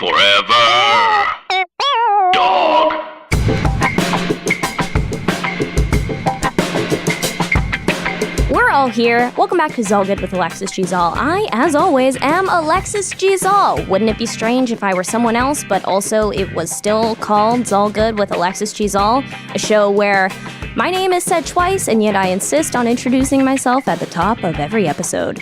Forever. Dog. We're all here. Welcome back to Zall Good with Alexis G. Zall. I, as always, am Alexis G. Zall. Wouldn't it be strange if I were someone else, but also it was still called Zall Good with Alexis G. Zall, a show where my name is said twice, and yet I insist on introducing myself at the top of every episode.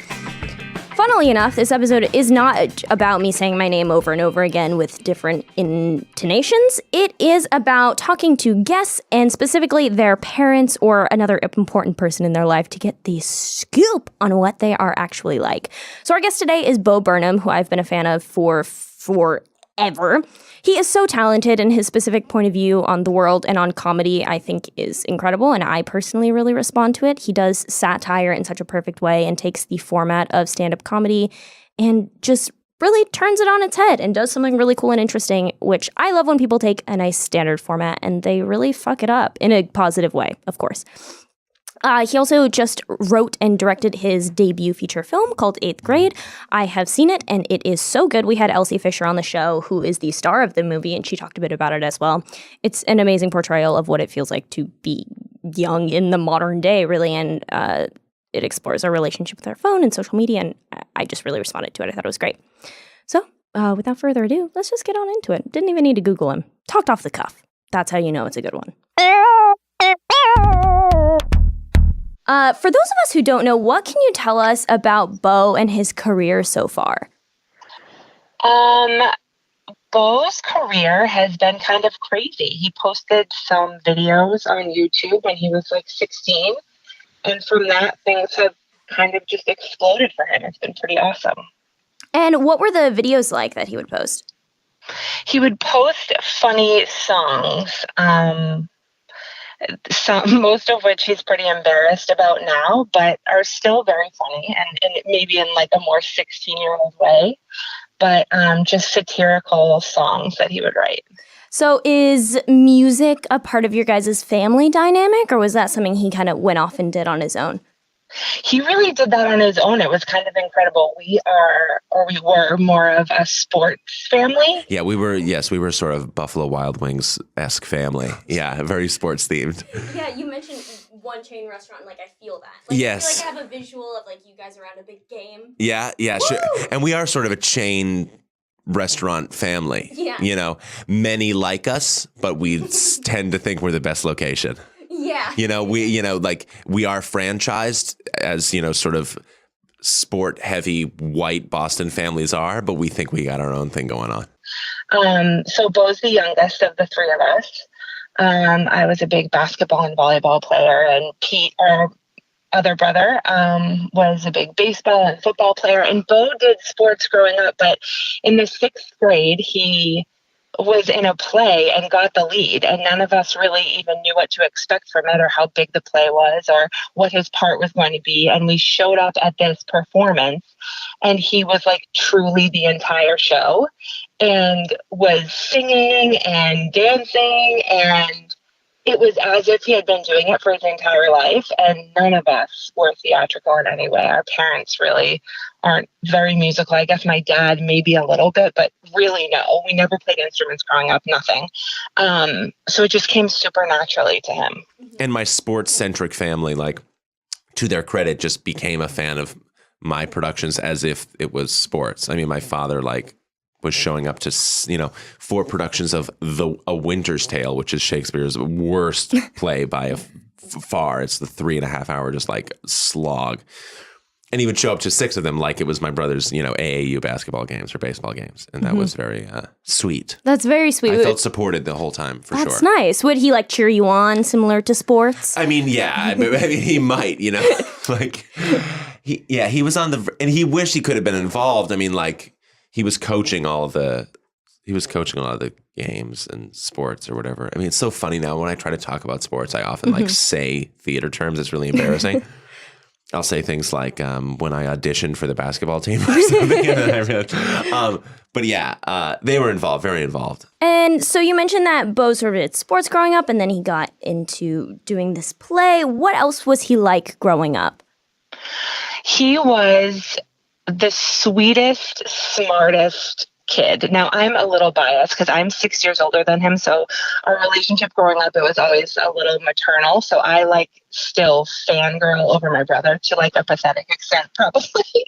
Funnily enough, this episode is not about me saying my name over and over again with different intonations. It is about talking to guests and specifically their parents or another important person in their life to get the scoop on what they are actually like. So our guest today is Burnham, who I've been a fan of for forever. He is so talented, and his specific point of view on the world and on comedy, I think, is incredible, and I personally really respond to it. He does satire in such a perfect way and takes the format of stand-up comedy and just really turns it on its head and does something really cool and interesting, which I love when people take a nice standard format and they really fuck it up in a positive way, of course. He also just wrote and directed his debut feature film called 8th Grade. I have seen it, and it is so good. We had Elsie Fisher on the show, who is the star of the movie, and she talked a bit about it as well. It's an amazing portrayal of what it feels like to be young in the modern day, really, and it explores our relationship with our phone and social media, and I just really responded to it. I thought it was great. So, without further ado, let's just get on into it. Didn't even need to Google him. Talked off the cuff. That's how you know it's a good one. For those of us who don't know, what can you tell us about Bo and his career so far? Bo's career has been kind of crazy. He posted some videos on YouTube when he was like 16. And from that, things have kind of just exploded for him. It's been pretty awesome. And what were the videos like that he would post? He would post funny songs. Most of which he's pretty embarrassed about now, but are still very funny and maybe in like a more 16-year-old way, but just satirical songs that he would write. So is music a part of your guys' family dynamic, or was that something he kind of went off and did on his own? He really did that on his own. It was kind of incredible. We were more of a sports family. Yeah, we were sort of Buffalo Wild Wings-esque family. Yeah, very sports themed. Yeah, you mentioned one chain restaurant, like I feel that. Like, yes. I feel like I have a visual of like you guys around a big game. Yeah, sure. And we are sort of a chain restaurant family. Yeah. You know, many like us, but we tend to think we're the best location. Yeah. We are franchised as, sort of sport heavy white Boston families are, but we think we got our own thing going on. So Bo's the youngest of the three of us. I was a big basketball and volleyball player, and Pete, our other brother, was a big baseball and football player. And Bo did sports growing up, but in the 6th grade, he was in a play and got the lead, and none of us really even knew what to expect from it or how big the play was or what his part was going to be. And we showed up at this performance, and he was like truly the entire show and was singing and dancing, and it was as if he had been doing it for his entire life, and none of us were theatrical in any way. Our parents really aren't very musical. I guess my dad maybe a little bit, but really no. We never played instruments growing up, nothing. So it just came super naturally to him. And my sports-centric family, like, to their credit, just became a fan of my productions as if it was sports. I mean, my father, was showing up to, 4 productions of A Winter's Tale, which is Shakespeare's worst play by far. It's the 3.5-hour just slog. And he would show up to 6 of them like it was my brother's, AAU basketball games or baseball games. And that was very sweet. That's very sweet. I felt supported the whole time, for sure. That's nice. Would he cheer you on similar to sports? I mean, yeah. He might, he was on and he wished he could have been involved. I mean, he was coaching all of the games and sports or whatever. I mean, it's so funny now when I try to talk about sports, I often say theater terms. It's really embarrassing. I'll say things like when I auditioned for the basketball team or something. But yeah, they were involved, very involved. And so you mentioned that Bo sort of did sports growing up, and then he got into doing this play. What else was he like growing up? He was the sweetest, smartest kid. Now, I'm a little biased because I'm 6 years older than him. So our relationship growing up, it was always a little maternal. So I like still fangirl over my brother to like a pathetic extent, probably.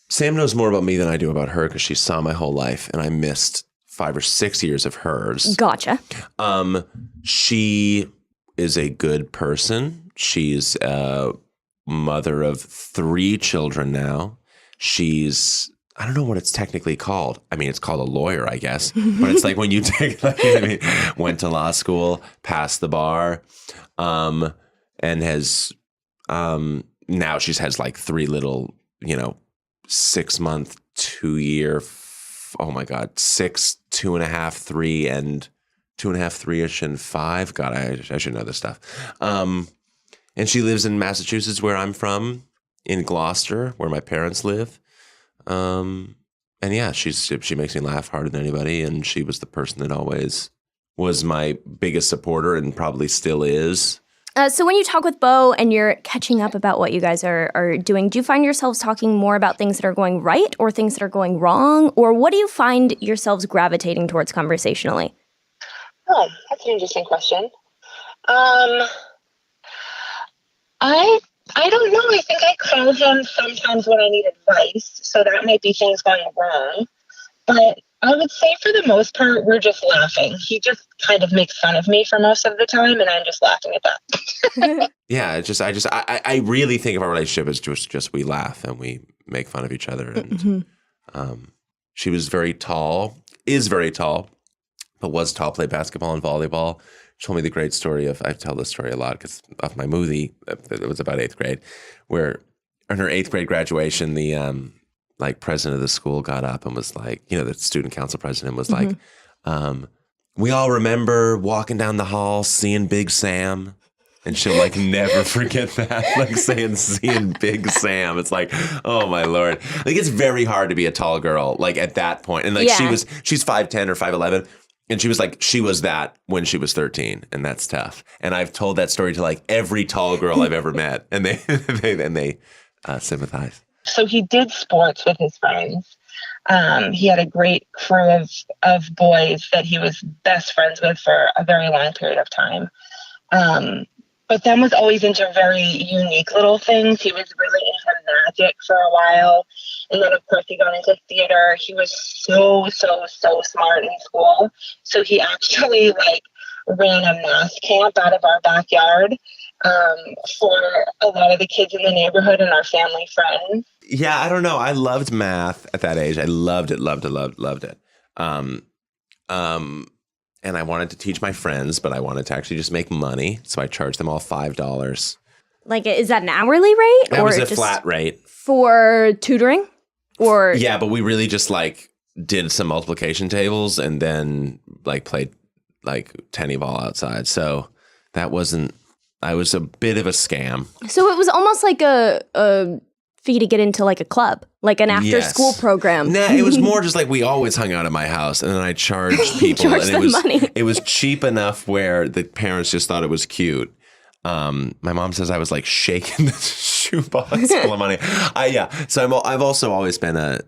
Sam knows more about me than I do about her because she saw my whole life and I missed 5 or 6 years of hers. Gotcha. She is a good person. She's a mother of 3 children now. She's, I don't know what it's technically called. I mean, it's called a lawyer, I guess. But it's like when you take, like, I mean, went to law school, passed the bar, and has, now she has like 3 little, 6 month, 2 year, oh my God, 6, 2.5, 3, and 2.5, 3-ish, and 5. God, I should know this stuff. And she lives in Massachusetts, where I'm from, in Gloucester, where my parents live. And yeah, she makes me laugh harder than anybody. And she was the person that always was my biggest supporter and probably still is. So when you talk with Bo and you're catching up about what you guys are doing, do you find yourselves talking more about things that are going right or things that are going wrong? Or what do you find yourselves gravitating towards conversationally? Oh, that's an interesting question. I don't know. I think I call him sometimes when I need advice. So that might be things going wrong. But I would say for the most part, we're just laughing. He just kind of makes fun of me for most of the time, and I'm just laughing at that. Yeah, I really think of our relationship as just we laugh and we make fun of each other. And she was very tall, is very tall, but was tall, played basketball and volleyball. She told me the great story I tell this story a lot because of my movie. It was about 8th grade, where in her 8th grade graduation, the president of the school got up and was like, the student council president was like, we all remember walking down the hall, seeing Big Samm. And she'll like never forget that, like seeing Big Samm. It's like, oh my Lord. Like it's very hard to be a tall girl, like at that point. And like she's 5'10" or 5'11". And she was like, she was that when she was 13, and that's tough. And I've told that story to like every tall girl I've ever met, and they sympathize. So he did sports with his friends. He had a great crew of boys that he was best friends with for a very long period of time. But then was always into very unique little things. He was really into magic for a while. And then, of course, he got into theater. He was so smart in school. So he actually, ran a math camp out of our backyard for a lot of the kids in the neighborhood and our family friends. Yeah, I don't know. I loved math at that age. I loved it. And I wanted to teach my friends, but I wanted to actually just make money. So I charged them all $5. Like, is that an hourly rate? That was a flat rate. For tutoring? Or yeah, but we really just did some multiplication tables and then played tenny ball outside. So that wasn't, I was a bit of a scam. So it was almost like a fee to get into a club, like an after school program. Nah, it was more just we always hung out at my house and then I charged people and it was cheap enough where the parents just thought it was cute. My mom says I was shaking the shoebox full of money. So I've also always been a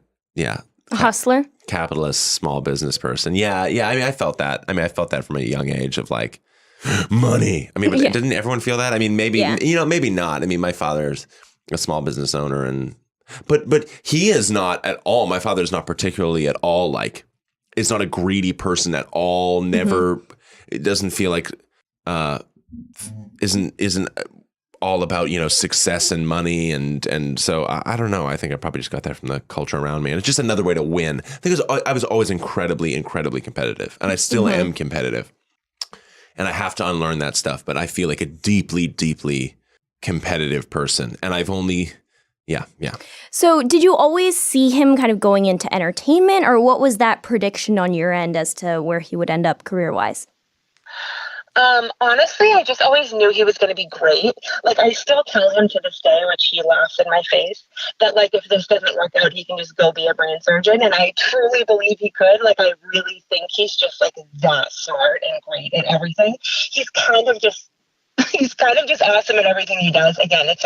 hustler, capitalist, small business person. Yeah. I mean, I felt that. I felt that from a young age of money. I mean, but didn't everyone feel that? I mean, maybe maybe not. I mean, my father's a small business owner, but he is not at all. My father is not particularly at all is not a greedy person at all. Never. It doesn't feel isn't all about success and money and so I don't know. I think I probably just got that from the culture around me, and it's just another way to win. I think I was always incredibly competitive, and I still am competitive, and I have to unlearn that stuff. But I feel like a deeply competitive person, and I've only yeah. So did you always see him kind of going into entertainment, or what was that prediction on your end as to where he would end up career-wise? Honestly, I just always knew he was going to be great. I still tell him to this day, which he laughs in my face, that if this doesn't work out, he can just go be a brain surgeon. And I truly believe he could. I really think he's just that smart and great at everything. He's kind of just awesome at everything he does. Again, that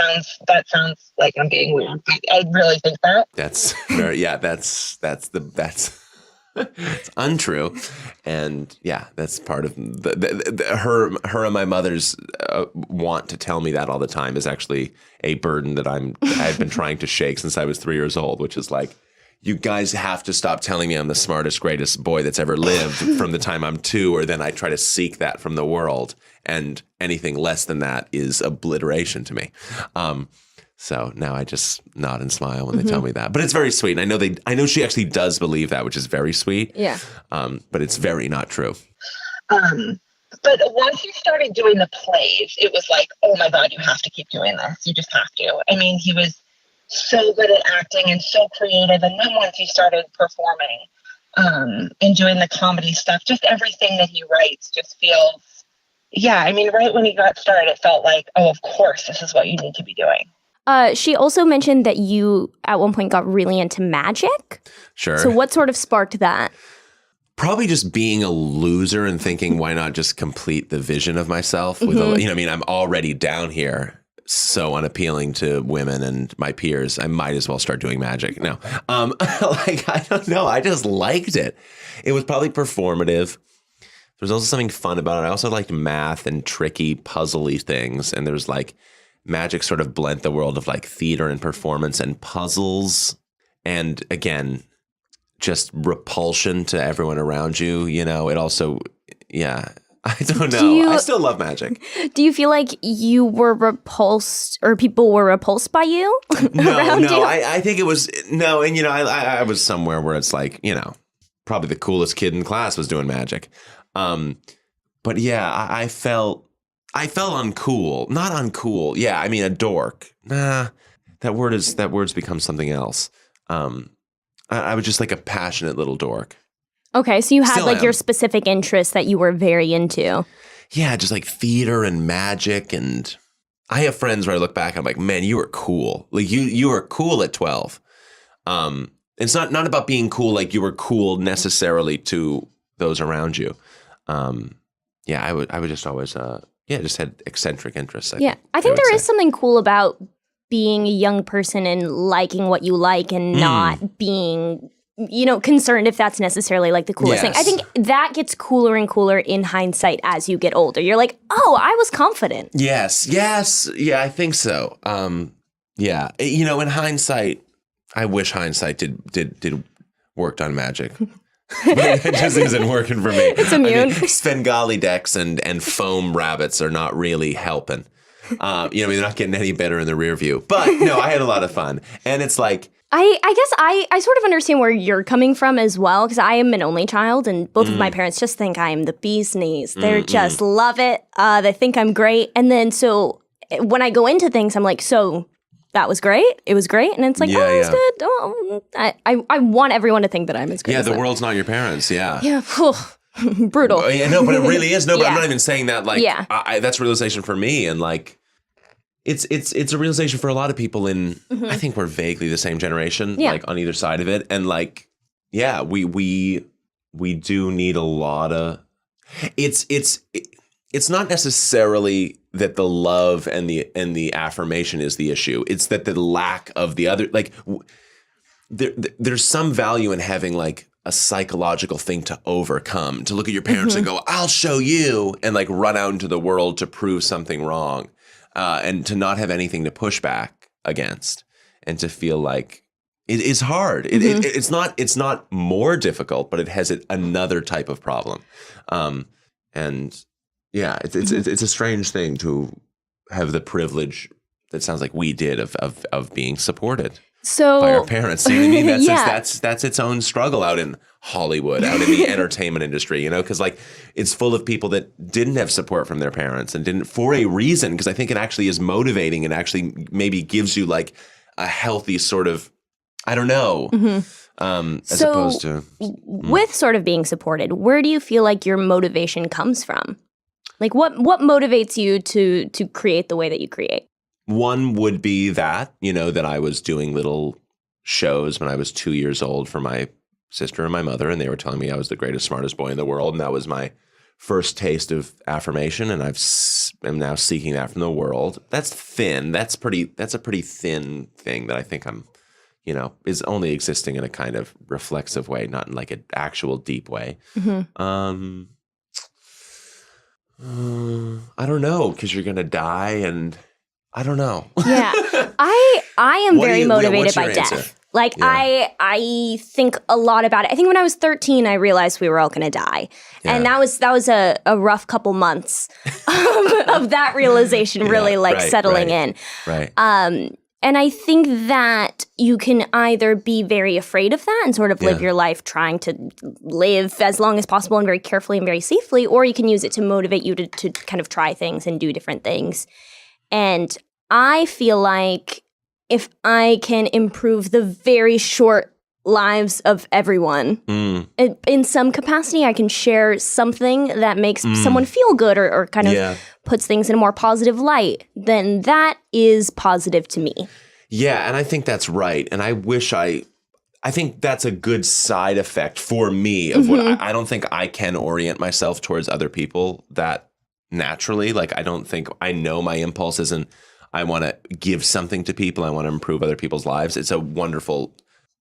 sounds like I'm being weird, but I really think that. That's very, that's It's untrue. And yeah, that's part of her and my mother's want to tell me that all the time is actually a burden that I've been trying to shake since I was 3 years old, which is like, you guys have to stop telling me I'm the smartest, greatest boy that's ever lived from the time I'm 2, or then I try to seek that from the world. And anything less than that is obliteration to me. So now I just nod and smile when they tell me that. But it's very sweet. And I know she actually does believe that, which is very sweet. Yeah. But it's very not true. But once you started doing the plays, it was like, oh my God, you have to keep doing this. You just have to. I mean, he was so good at acting and so creative. And then once he started performing and doing the comedy stuff, just everything that he writes just feels, yeah, I mean, right when he got started, it felt like, oh, of course, this is what you need to be doing. She also mentioned that you at one point got really into magic. Sure. So what sort of sparked that? Probably just being a loser and thinking, why not just complete the vision of myself? With I'm already down here, so unappealing to women and my peers. I might as well start doing magic. No, I don't know. I just liked it. It was probably performative. There was also something fun about it. I also liked math and tricky, puzzly things. And there's like magic sort of blent the world of like theater and performance and puzzles. And again, just repulsion to everyone around you. You know, it also, yeah. I don't know. I still love magic. Do you feel like you were repulsed or people were repulsed by you? No. I think it was, no. And, I was somewhere where it's like, probably the coolest kid in class was doing magic. But yeah, I felt uncool. Not uncool. Yeah, I mean, a dork. Nah, that word's become something else. I was just like a passionate little dork. Okay, so you had Still like am. your specific interests that you were very into. Yeah, just like theater and magic. And I have friends where I look back and I'm like, man, you were cool. Like you were cool at 12. It's not about being cool like you were cool necessarily to those around you. Yeah, I would just always just had eccentric interests. I think there is something cool about being a young person and liking what you like and not being concerned if that's necessarily like the coolest thing. I think that gets cooler and cooler in hindsight as you get older. You're like, oh, I was confident. Yes. Yeah, I think so. Yeah. In hindsight, I wish hindsight did worked on magic. But it just isn't working for me. It's immune. Svengali decks and foam rabbits are not really helping. They're not getting any better in the rear view. But no, I had a lot of fun. And it's like, I guess I sort of understand where you're coming from as well, because I am an only child and both of my parents just think I am the bee's knees. They just love it. They think I'm great. And then so when I go into things, I'm like, so that was great. It was great. And it's like, it was good. Oh, I want everyone to think that I'm as great. Yeah, as the world's not your parents. Yeah. Yeah. Brutal. Yeah, no, but it really is. No, but I'm not even saying that like, Yeah. That's realization for me. And like, it's a realization for a lot of people in, I think we're vaguely the same generation, like on either side of it. And like, yeah, we do need a lot of, it's not necessarily that the love and the affirmation is the issue. It's that the lack of the other, like there's some value in having like a psychological thing to overcome, to look at your parents and go, I'll show you, and like run out into the world to prove something wrong. And to not have anything to push back against, and to feel like it is hard. It's not more difficult, but it has another type of problem. And yeah, it's a strange thing to have the privilege that sounds like we did of being supported by our parents. You know what I mean? That's its own struggle out in Hollywood, out in the entertainment industry, because like it's full of people that didn't have support from their parents and didn't, for a reason, because I think it actually is motivating and actually maybe gives you like a healthy sort of, I don't know, as opposed to. With sort of being supported, where do you feel like your motivation comes from? Like what motivates you to create the way that you create? One would be that, that I was doing little shows when I was 2 years old for my sister and my mother, and they were telling me I was the greatest, smartest boy in the world, and that was my first taste of affirmation, and I'm now seeking that from the world. That's thin. That's a pretty thin thing that I think I'm is only existing in a kind of reflexive way, not in like an actual deep way. Mm-hmm. I don't know, because you're gonna die, and I don't know. Yeah, I am very motivated by answer? death. Like I think a lot about it. I think when I was 13, I realized we were all going to die, and that was a rough couple months of that realization really settling in. Right. And I think that you can either be very afraid of that and sort of live your life trying to live as long as possible and very carefully and very safely, or you can use it to motivate you to kind of try things and do different things. And I feel like if I can improve the very short lives of everyone in some capacity, I can share something that makes someone feel good or kind of puts things in a more positive light, then that is positive to me. Yeah, and I think that's right. And I think that's a good side effect for me of what I don't think I can orient myself towards other people that naturally. Like, I don't think I know my impulse isn't I want to give something to people. I want to improve other people's lives. It's a wonderful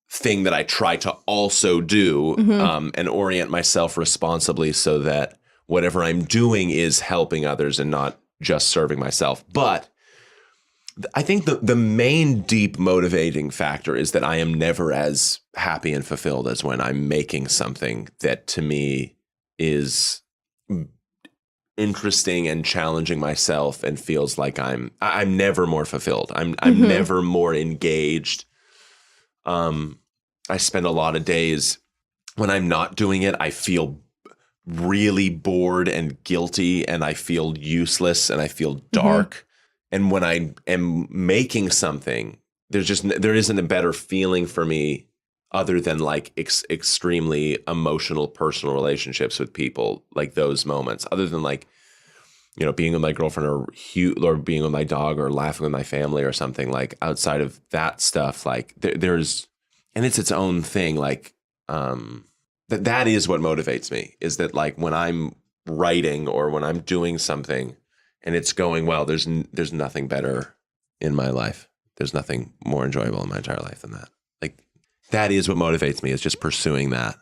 thing that I try to also do and orient myself responsibly so that whatever I'm doing is helping others and not just serving myself. But I think the main deep motivating factor is that I am never as happy and fulfilled as when I'm making something that to me is interesting and challenging myself and feels like I'm never more fulfilled. I'm never more engaged. I spend a lot of days when I'm not doing it, I feel really bored and guilty, and I feel useless and I feel dark. And when I am making something, there isn't a better feeling for me other than like extremely emotional personal relationships with people, like those moments, other than like, being with my girlfriend or being with my dog or laughing with my family or something. Like outside of that stuff, like there's, and it's its own thing. Like that is what motivates me, is that like when I'm writing or when I'm doing something and it's going well, there's nothing better in my life. There's nothing more enjoyable in my entire life than that. Like that is what motivates me, is just pursuing that.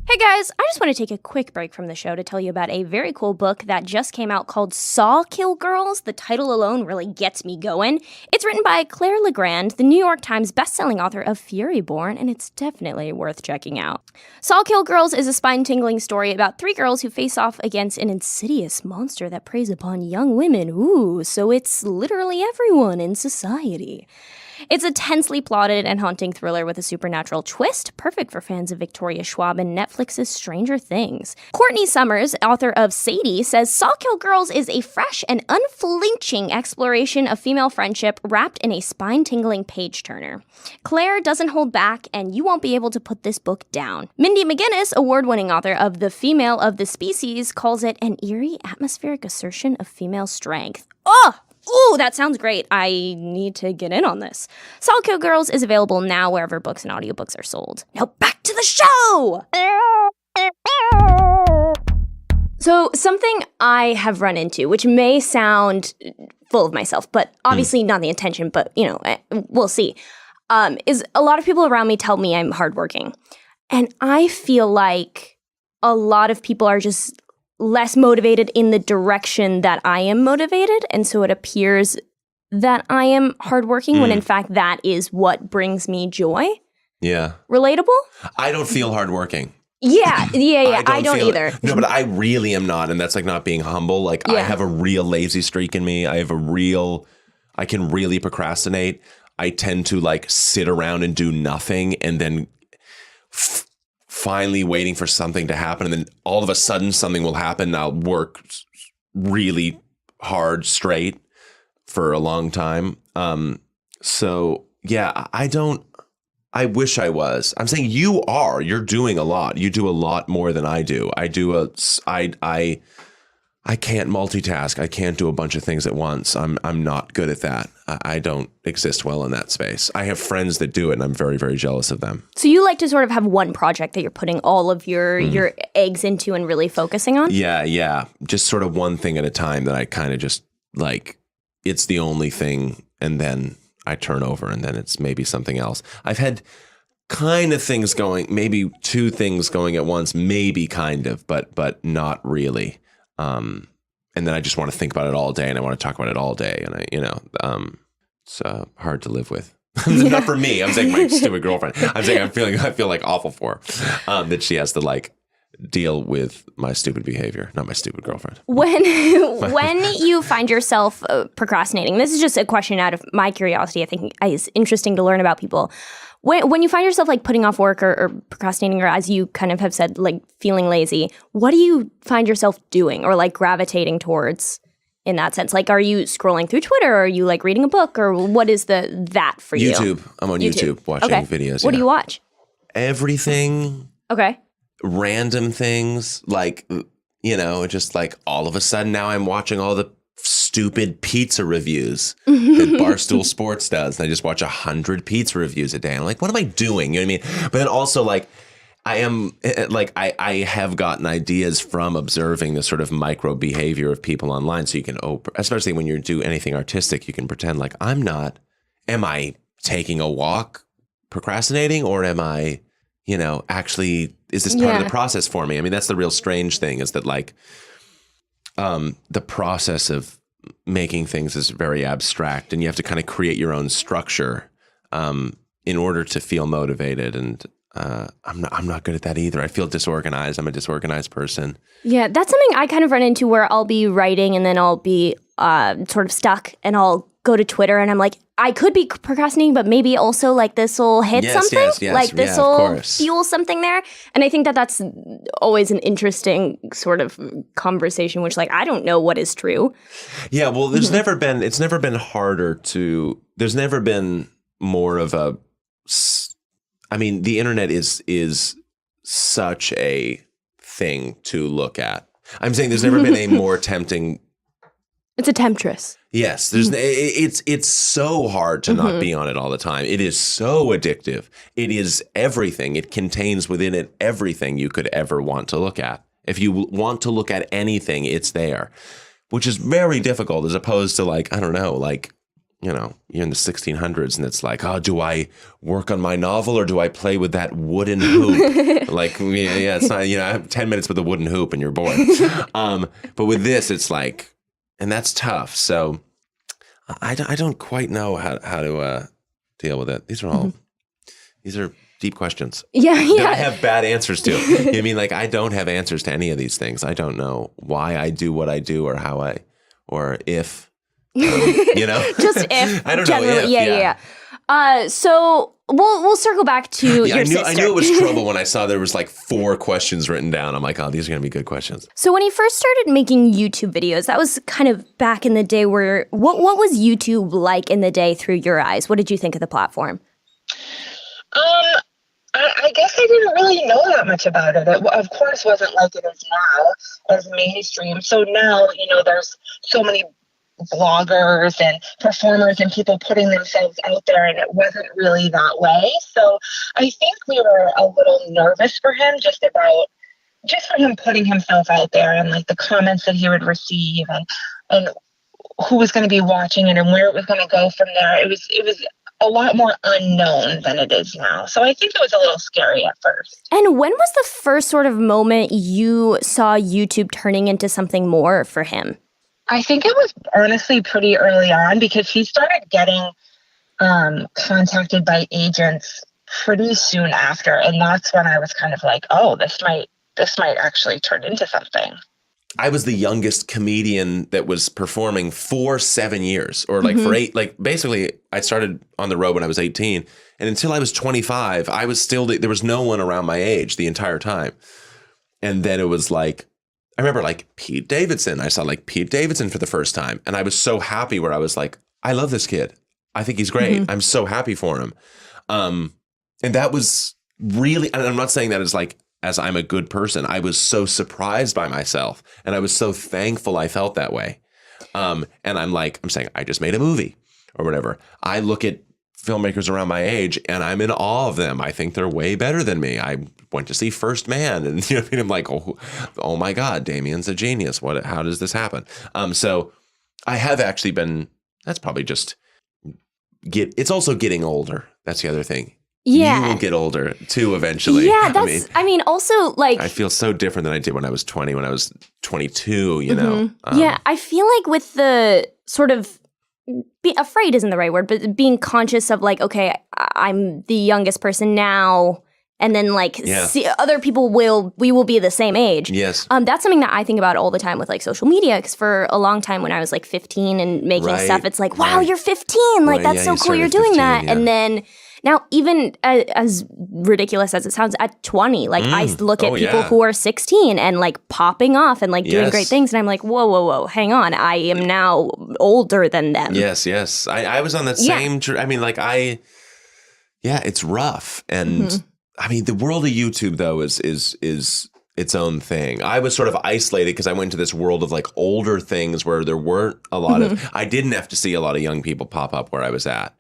Hey guys, I just want to take a quick break from the show to tell you about a very cool book that just came out called Sawkill Girls. The title alone really gets me going. It's written by Claire Legrand, the New York Times bestselling author of Furyborn, and it's definitely worth checking out. Sawkill Girls is a spine-tingling story about 3 girls who face off against an insidious monster that preys upon young women. Ooh, so it's literally everyone in society. It's a tensely plotted and haunting thriller with a supernatural twist, perfect for fans of Victoria Schwab and Netflix's Stranger Things. Courtney Summers, author of Sadie, says Sawkill Girls is a fresh and unflinching exploration of female friendship wrapped in a spine-tingling page-turner. Claire doesn't hold back, and you won't be able to put this book down. Mindy McGinnis, award-winning author of The Female of the Species, calls it an eerie, atmospheric assertion of female strength. Oh! Ooh, that sounds great. I need to get in on this. Sawkill Girls is available now wherever books and audiobooks are sold. Now back to the show! So something I have run into, which may sound full of myself, but obviously not the intention, but, we'll see, is a lot of people around me tell me I'm hardworking. And I feel like a lot of people are just less motivated in the direction that I am motivated, and so it appears that I am hardworking when in fact that is what brings me joy. Yeah. Relatable? I don't feel hardworking. Yeah. I don't either. No, but I really am not, and that's like not being humble. Like I have a real lazy streak in me. I can really procrastinate. I tend to like sit around and do nothing, and then finally waiting for something to happen, and then all of a sudden something will happen and I'll work really hard straight for a long time. So yeah, I wish I was. I'm saying you're doing a lot. You do a lot more than I do. I can't multitask. I can't do a bunch of things at once. I'm not good at that. I don't exist well in that space. I have friends that do it, and I'm very, very jealous of them. So you like to sort of have one project that you're putting all of your eggs into and really focusing on? Yeah. Just sort of one thing at a time that I kind of just like, it's the only thing, and then I turn over and then it's maybe something else. I've had kind of things going, maybe two things going at once, maybe kind of, but not really. And then I just want to think about it all day and I want to talk about it all day. And it's hard to live with. Not for me. I'm saying my stupid girlfriend. I'm saying I feel like awful for her, that she has to like deal with my stupid behavior, not my stupid girlfriend. When you find yourself procrastinating, this is just a question out of my curiosity. I think it's interesting to learn about people. When you find yourself like putting off work or procrastinating, or as you kind of have said, like feeling lazy, what do you find yourself doing or like gravitating towards in that sense? Like, are you scrolling through Twitter, or are you like reading a book, or what is that for you? YouTube. I'm on YouTube watching videos. What do you watch? Everything. Okay. Random things, like, just like all of a sudden now I'm watching all the stupid pizza reviews that Barstool Sports does. And I just watch 100 pizza reviews a day. I'm like, what am I doing? You know what I mean? But then also like, I have gotten ideas from observing the sort of micro behavior of people online. So you can, especially when you do anything artistic, you can pretend like am I taking a walk procrastinating, or am I, actually, is this part of the process for me? I mean, that's the real strange thing, is that like, the process of making things is very abstract, and you have to kind of create your own structure, in order to feel motivated. And, I'm not good at that either. I feel disorganized. I'm a disorganized person. Yeah, that's something I kind of run into, where I'll be writing and then I'll be sort of stuck, and I'll go to Twitter and I'm like, I could be procrastinating, but maybe also like this will hit something. Yes, like this will fuel something there. And I think that that's always an interesting sort of conversation, which like, I don't know what is true. Yeah, well, it's never been more of a, I mean, the internet is such a thing to look at. I'm saying there's never been a more tempting. It's a temptress. Yes, it's so hard to not be on it all the time. It is so addictive. It is everything. It contains within it everything you could ever want to look at. If you want to look at anything, it's there, which is very difficult, as opposed to like, I don't know, like, you're in the 1600s and it's like, oh, do I work on my novel or do I play with that wooden hoop? Like, it's not, I have 10 minutes with a wooden hoop and you're bored. But with this, it's like, and that's tough. So I don't quite know how to deal with it. These are deep questions. Yeah. That I have bad answers to. You know what I mean? Like, I don't have answers to any of these things. I don't know why I do what I do, or how or if, just if. I don't know. If, yeah. So we'll circle back to your sister. I knew it was trouble when I saw there was like 4 questions written down. I'm like, oh, these are going to be good questions. So when you first started making YouTube videos, that was kind of back in the day, where what was YouTube like in the day through your eyes? What did you think of the platform? I guess I didn't really know that much about it. It, of course, wasn't like it is now, as mainstream. So now, there's so many bloggers and performers and people putting themselves out there, and it wasn't really that way. So I think we were a little nervous for him, just for him putting himself out there, and like the comments that he would receive, and who was going to be watching it and where it was going to go from there. It was a lot more unknown than it is now. So I think it was a little scary at first. And when was the first sort of moment you saw YouTube turning into something more for him? I think it was honestly pretty early on, because he started getting contacted by agents pretty soon after. And that's when I was kind of like, oh, this might actually turn into something. I was the youngest comedian that was performing for 7 years, or like for 8, like basically I started on the road when I was 18, and until I was 25, I was still, there was no one around my age the entire time. And then it was like, I remember like Pete Davidson. I saw like Pete Davidson for the first time, and I was so happy, where I was like, I love this kid. I think he's great. I'm so happy for him. And that was really, and I'm not saying that as I'm a good person. I was so surprised by myself, and I was so thankful I felt that way. And I'm saying, I just made a movie or whatever. I look at filmmakers around my age and I'm in awe of them. I think they're way better than me. I went to see First Man, and I'm like, oh my God, Damien's a genius. How does this happen? So I have actually been, that's probably just it's also getting older. That's the other thing. Yeah. You will get older too eventually. Yeah, that's, also like. I feel so different than I did when I was 20, when I was 22, you know? Yeah, I feel like with the sort of, afraid isn't the right word, but being conscious of like, okay, I'm the youngest person now. And then like see, other people we will be the same age. Yes. That's something that I think about all the time with like social media. Because for a long time when I was like 15 and making stuff, it's like, wow, you're 15. Like that's so cool you're doing 15, that. Yeah. And then now even as ridiculous as it sounds, at 20, like I look at people who are 16 and like popping off and like doing great things. And I'm like, whoa, hang on. I am now older than them. Yes. I was on that same, it's rough. And I mean, the world of YouTube though is its own thing. I was sort of isolated because I went to this world of like older things where there weren't a lot of, I didn't have to see a lot of young people pop up where I was at.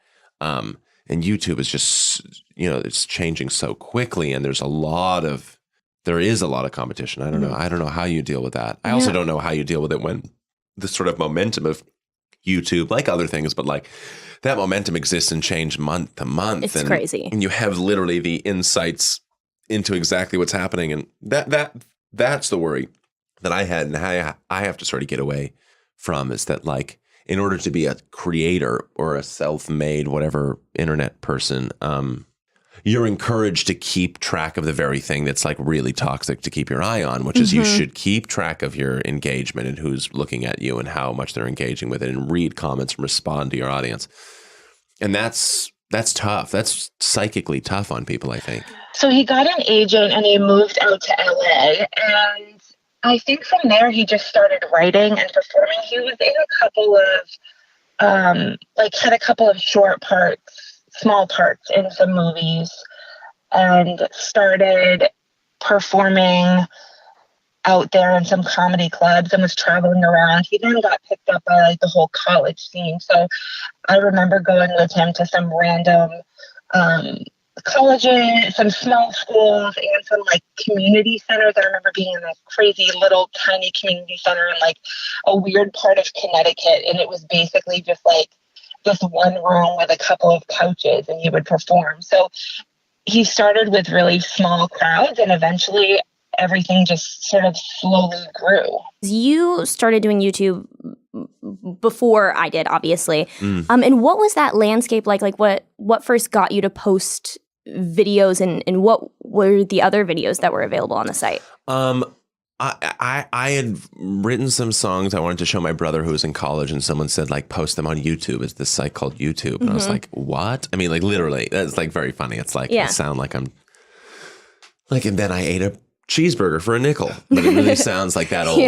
And YouTube is just, it's changing so quickly, and there is a lot of competition. I don't know. I don't know how you deal with that. I also don't know how you deal with it when the sort of momentum of YouTube, like other things, but like that momentum exists and change month to month. It's crazy. And you have literally the insights into exactly what's happening. And that's the worry that I had, and I have to sort of get away from, is that like, in order to be a creator or a self-made whatever internet person, you're encouraged to keep track of the very thing that's like really toxic to keep your eye on, which is you should keep track of your engagement and who's looking at you and how much they're engaging with it, and read comments and respond to your audience. And that's tough. That's psychically tough on people, I think. So he got an agent and he moved out to LA, and I think from there he just started writing and performing. He was in a couple of, had a couple of short parts, small parts in some movies, and started performing out there in some comedy clubs and was traveling around. He then got picked up by like the whole college scene. So I remember going with him to some random colleges, some small schools, and some like community centers. I remember being in a crazy little tiny community center in like a weird part of Connecticut, and it was basically just like this one room with a couple of couches, and he would perform. So he started with really small crowds, and eventually everything just sort of slowly grew. You started doing YouTube before I did, obviously. And what was that landscape like? Like what first got you to post videos, and what were the other videos that were available on the site? I had written some songs I wanted to show my brother who was in college, and someone said like, post them on YouTube. It's this site called YouTube. And I was like, what? I mean, like literally, that's like very funny. It's like, I sound like I'm like, and then I ate a cheeseburger for a nickel, but it really sounds like that old.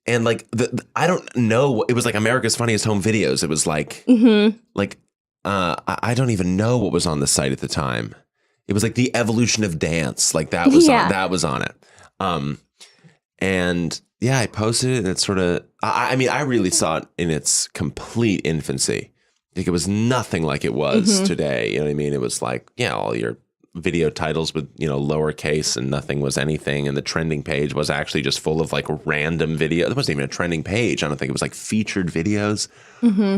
And like, I don't know. It was like America's Funniest Home Videos. It was like, I don't even know what was on the site at the time. It was like the evolution of dance. Like that was on it. And yeah, I posted it, and it's sort of, I mean, I really saw it in its complete infancy. Like it was nothing like it was today. You know what I mean? It was like, all your video titles with, lowercase, and nothing was anything. And the trending page was actually just full of like random video. There wasn't even a trending page. I don't think it was like featured videos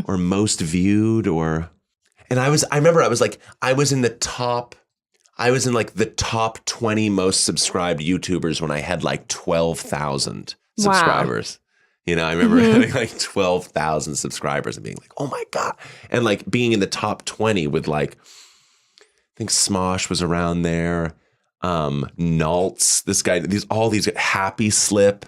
or most viewed and I remember I was in the top 20 most subscribed YouTubers when I had like 12,000 subscribers. Wow. I remember having like 12,000 subscribers and being like, oh my God. And like being in the top 20 with like, I think Smosh was around there. Naltz, this guy, all these Happy Slip.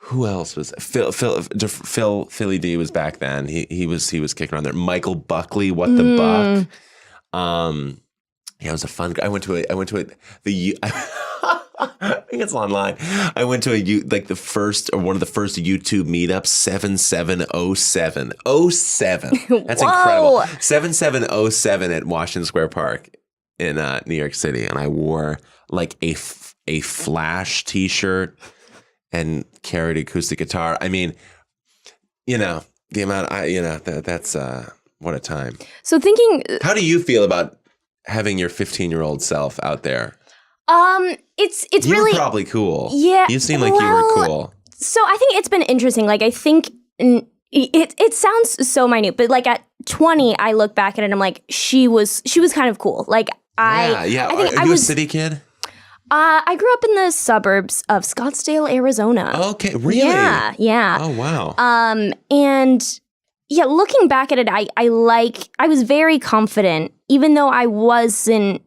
Who else was Philly D was back then. He was kicking around there. Michael Buckley, What the Buck. It was a fun. I went to I think it's online. I went to one of the first YouTube meetups, 7707. 07. That's incredible. 7707 at Washington Square Park in New York City, and I wore like a Flash t-shirt and carried acoustic guitar. I mean, the amount that's what a time. So thinking, how do you feel about having your 15-year-old self out there? It's you really were probably cool. Yeah, you seem like you were cool. So I think it's been interesting. Like I think it sounds so minute, but like at 20, I look back at it and I'm like, she was kind of cool. Like I think Are you a city kid? I grew up in the suburbs of Scottsdale, Arizona. Okay, really? Yeah. Oh, wow. And yeah, looking back at it, I was very confident, even though I wasn't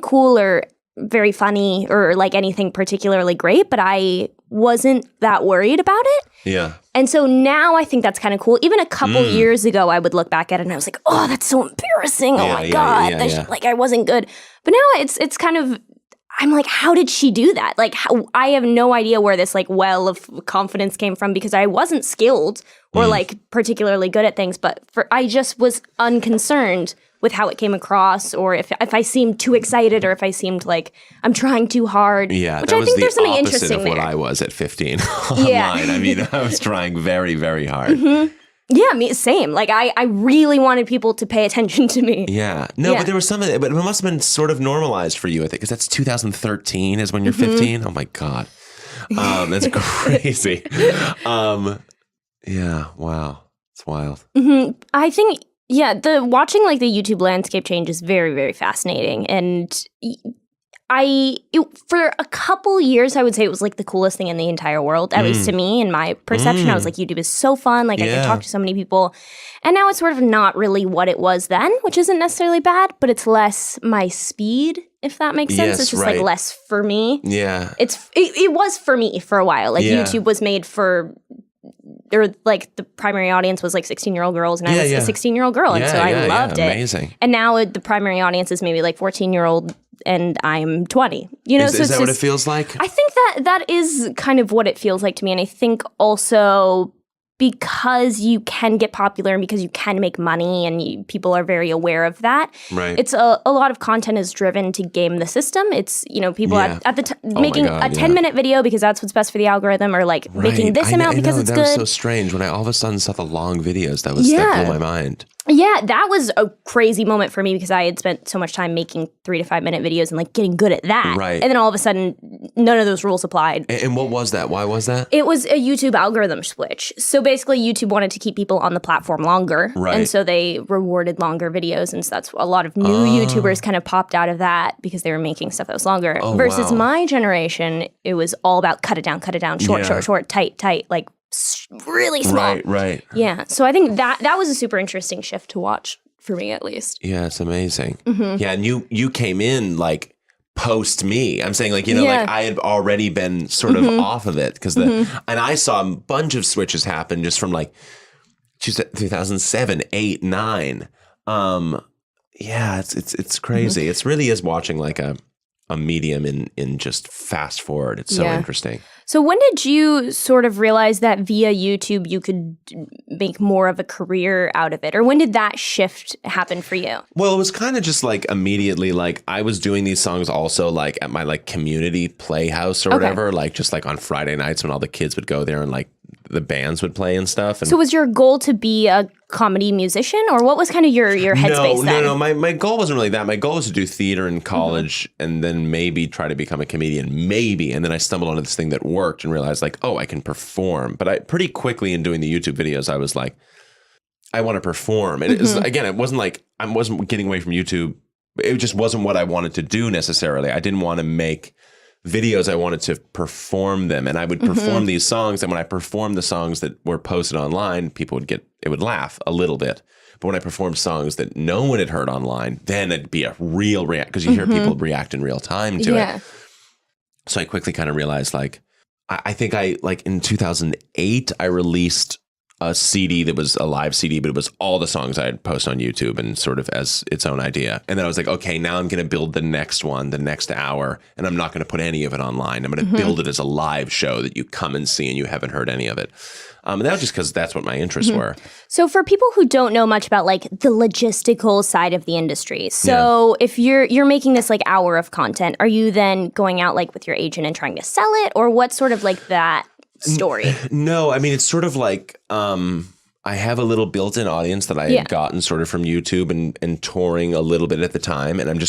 cool or very funny or like anything particularly great, but I wasn't that worried about it. Yeah. And so now I think that's kind of cool. Even a couple years ago, I would look back at it and I was like, oh, that's so embarrassing. Oh my God. Like I wasn't good. But now it's kind of, I'm like, how did she do that? Like, I have no idea where this like well of confidence came from because I wasn't skilled or like particularly good at things, but I just was unconcerned with how it came across, or if I seemed too excited, or if I seemed like I'm trying too hard. Yeah, which that I was think the there's something opposite interesting of there. what I was at 15 online. Yeah. I mean, I was trying very, very hard. Yeah, same. Like I really wanted people to pay attention to me. Yeah. No, but there was something, but it must have been sort of normalized for you, I think, because that's 2013 is when you're 15. Oh my God. That's crazy. Yeah, wow. It's wild. I think, watching like the YouTube landscape change is very, very fascinating. And for a couple years, I would say it was like the coolest thing in the entire world, at least to me, in my perception. I was like, YouTube is so fun. Like I can talk to so many people. And now it's sort of not really what it was then, which isn't necessarily bad, but it's less my speed, if that makes sense. Yes, it's just like less for me. Yeah. It was for me for a while. Like YouTube was made for, or like the primary audience was like 16-year-old girls, and I was a 16-year-old girl, and so I loved it. Amazing. And now the primary audience is maybe like 14-year-old, and I'm 20. You know, is that what it feels like? I think that is kind of what it feels like to me, and I think also because you can get popular and because you can make money and people are very aware of that. Right. It's a lot of content is driven to game the system. It's, people at the making a 10-minute video because that's what's best for the algorithm, or like making this amount because it's good. That was so strange when I all of a sudden saw the long videos. That blew my mind. Yeah, that was a crazy moment for me because I had spent so much time making 3 to 5 minute videos and like getting good at that. Right. And then all of a sudden, none of those rules applied. And what was that? Why was that? It was a YouTube algorithm switch. So basically, YouTube wanted to keep people on the platform longer. Right. And so they rewarded longer videos. And so that's a lot of new YouTubers kind of popped out of that because they were making stuff that was longer. Versus my generation, it was all about cut it down, short, tight, like really small. Right. Yeah. So I think that was a super interesting shift to watch for me, at least. Yeah, it's amazing. Yeah, and you came in like post me. I'm saying like, like I had already been sort of off of it because and I saw a bunch of switches happen just from like 2007, 8, 9. Yeah, it's crazy. It really is watching like a medium in just fast forward. It's so interesting. So when did you sort of realize that via YouTube you could make more of a career out of it? Or when did that shift happen for you? Well, it was kind of just like immediately, like I was doing these songs also like at my like community playhouse or whatever, like just like on Friday nights when all the kids would go there and like the bands would play and stuff. And so was your goal to be a comedy musician, or what was kind of your headspace then? No. My goal wasn't really that. My goal was to do theater in college and then maybe try to become a comedian, maybe. And then I stumbled onto this thing that worked and realized like, oh, I can perform. But I pretty quickly in doing the YouTube videos, I was like, I want to perform. And it wasn't like I wasn't getting away from YouTube. It just wasn't what I wanted to do necessarily. I didn't want to make videos. I wanted to perform them, and I would perform these songs. And when I performed the songs that were posted online, people would laugh a little bit. But when I performed songs that no one had heard online, then it'd be a real react because you hear people react in real time to it. So I quickly kind of realized like, I think like in 2008, I released a CD that was a live CD, but it was all the songs I had posted on YouTube and sort of as its own idea. And then I was like, okay, now I'm going to build the next one, the next hour, and I'm not going to put any of it online. I'm going to build it as a live show that you come and see and you haven't heard any of it. And that was just because that's what my interests were. So for people who don't know much about like the logistical side of the industry, so if you're making this like hour of content, are you then going out like with your agent and trying to sell it, or what's sort of like that story? No, I mean, it's sort of like I have a little built-in audience that I had gotten sort of from YouTube and touring a little bit at the time, and I'm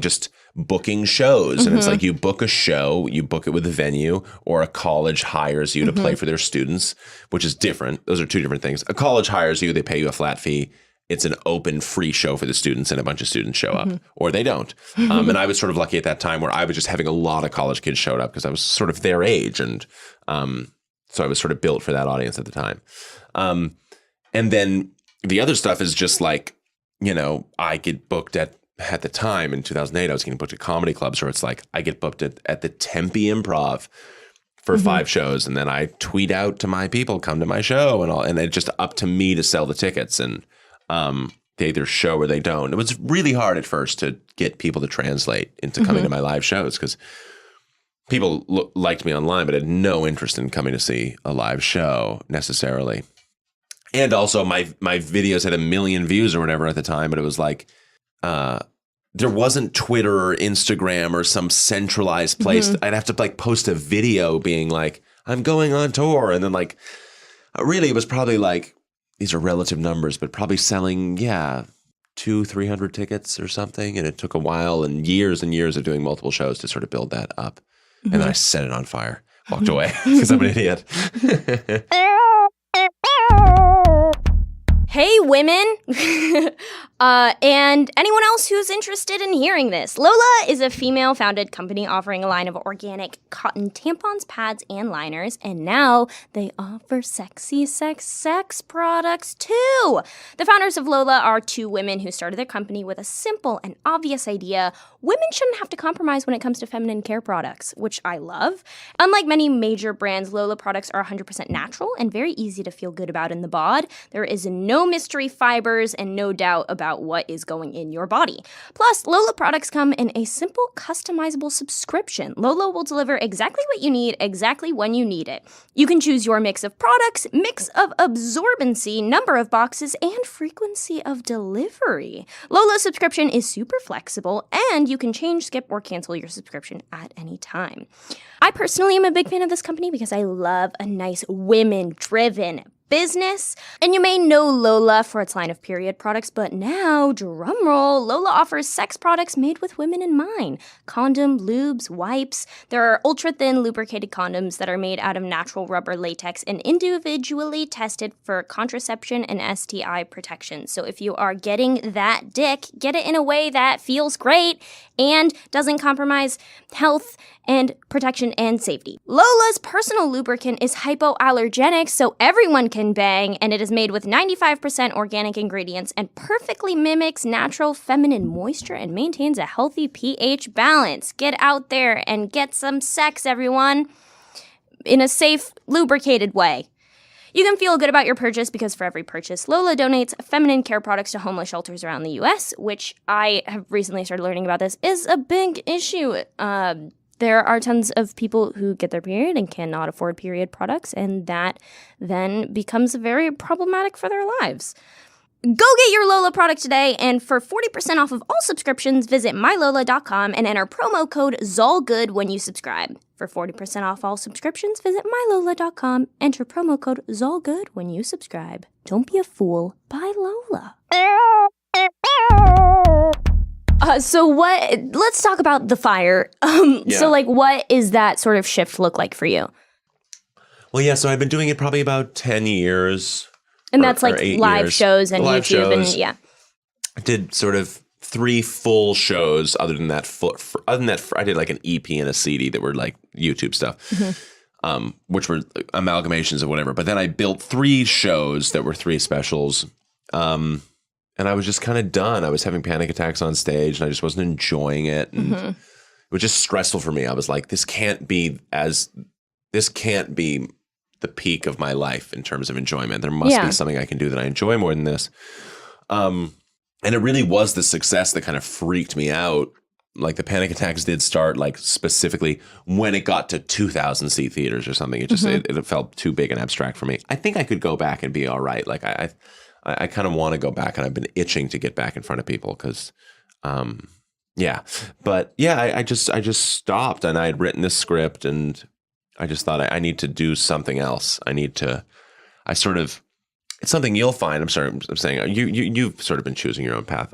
just booking shows, and it's like you book a show, you book it with a venue, or a college hires you to play for their students, which is different. Those are two different things. A college hires you, they pay you a flat fee, it's an open free show for the students and a bunch of students show up or they don't. And I was sort of lucky at that time where I was just having a lot of college kids showed up because I was sort of their age. And so I was sort of built for that audience at the time. And then the other stuff is just like, you know, I get booked at the time in 2008, I was getting booked at comedy clubs where it's like I get booked at the Tempe Improv for 5 shows. And then I tweet out to my people, come to my show and it's just up to me to sell the tickets. And they either show or they don't. It was really hard at first to get people to translate into coming to my live shows because people liked me online, but had no interest in coming to see a live show necessarily. And also my videos had 1 million views or whatever at the time, but it was like there wasn't Twitter or Instagram or some centralized place. I'd have to like post a video being like, I'm going on tour. And then like, really it was probably like, these are relative numbers, but probably selling, 200-300 tickets or something. And it took a while and years of doing multiple shows to sort of build that up. And then I set it on fire, walked away because I'm an idiot. Hey, women! And anyone else who's interested in hearing this. Lola is a female-founded company offering a line of organic cotton tampons, pads, and liners. And now they offer sexy sex products, too! The founders of Lola are 2 women who started their company with a simple and obvious idea. Women shouldn't have to compromise when it comes to feminine care products, which I love. Unlike many major brands, Lola products are 100% natural and very easy to feel good about in the bod. There is no mystery fibers and no doubt about what is going in your body. Plus, Lola products come in a simple, customizable subscription. Lola will deliver exactly what you need, exactly when you need it. You can choose your mix of products, mix of absorbency, number of boxes, and frequency of delivery. Lola's subscription is super flexible, and you can change, skip, or cancel your subscription at any time. I personally am a big fan of this company because I love a nice women-driven business. And you may know Lola for its line of period products, but now, drumroll, Lola offers sex products made with women in mind. Condom, lubes, wipes. There are ultra-thin lubricated condoms that are made out of natural rubber latex and individually tested for contraception and STI protection. So if you are getting that dick, get it in a way that feels great and doesn't compromise health and protection and safety. Lola's personal lubricant is hypoallergenic, so everyone can bang, and it is made with 95% organic ingredients and perfectly mimics natural feminine moisture and maintains a healthy pH balance. Get out there and get some sex, everyone, in a safe, lubricated way. You can feel good about your purchase because for every purchase, Lola donates feminine care products to homeless shelters around the U.S., which I have recently started learning about this, is a big issue. There are tons of people who get their period and cannot afford period products, and that then becomes very problematic for their lives. Go get your Lola product today, and for 40% off of all subscriptions, visit mylola.com and enter promo code ZALGOOD when you subscribe. For 40% off all subscriptions, visit mylola.com, enter promo code ZALGOOD when you subscribe. Don't be a fool. Buy Lola. Let's talk about the fire. So like, what is that sort of shift look like for you? Well, yeah, so I've been doing it probably about 10 years. And that's like live shows and live YouTube shows. and yeah. I did sort of 3 full shows. Other than that, I did like an EP and a CD that were like YouTube stuff, which were amalgamations of whatever. But then I built 3 shows that were 3 specials. And I was just kind of done. I was having panic attacks on stage and I just wasn't enjoying it. And it was just stressful for me. I was like, this can't be the peak of my life in terms of enjoyment. There must be something I can do that I enjoy more than this. And it really was the success that kind of freaked me out. Like the panic attacks did start like specifically when it got to 2,000 seat theaters or something. It just, it felt too big and abstract for me. I think I could go back and be all right. Like I kind of want to go back, and I've been itching to get back in front of people because, I just stopped, and I had written this script, and I just thought I need to do something else. It's something you'll find. I'm saying you've sort of been choosing your own path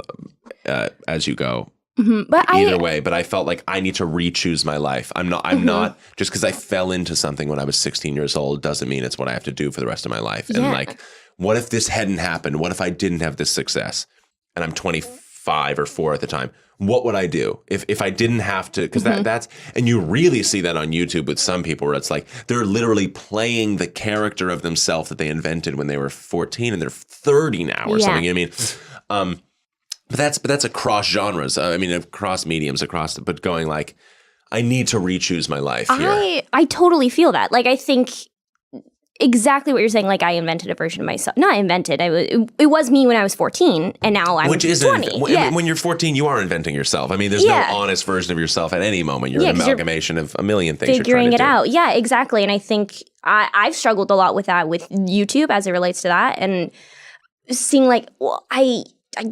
as you go. But either way, but I felt like I need to re-choose my life. I'm not just because I fell into something when I was 16 years old doesn't mean it's what I have to do for the rest of my life. And like what if this hadn't happened? What if I didn't have this success? And I'm 25 or 4 at the time. What would I do if I didn't have to? Because that's, and you really see that on YouTube with some people where it's like they're literally playing the character of themselves that they invented when they were 14 and they're 30 now or something. You know what I mean? But that's across genres. I mean, across mediums, but going like, I need to re-choose my life here. I totally feel that. Like, I think exactly what you're saying. Like, I invented a version of myself. Not invented. It was me when I was 14, and now I'm 20. When you're 14, you are inventing yourself. I mean, there's no honest version of yourself at any moment. You're an amalgamation of a million things. Figuring it out. Yeah, exactly. And I think I've struggled a lot with that with YouTube as it relates to that, and seeing like, well, I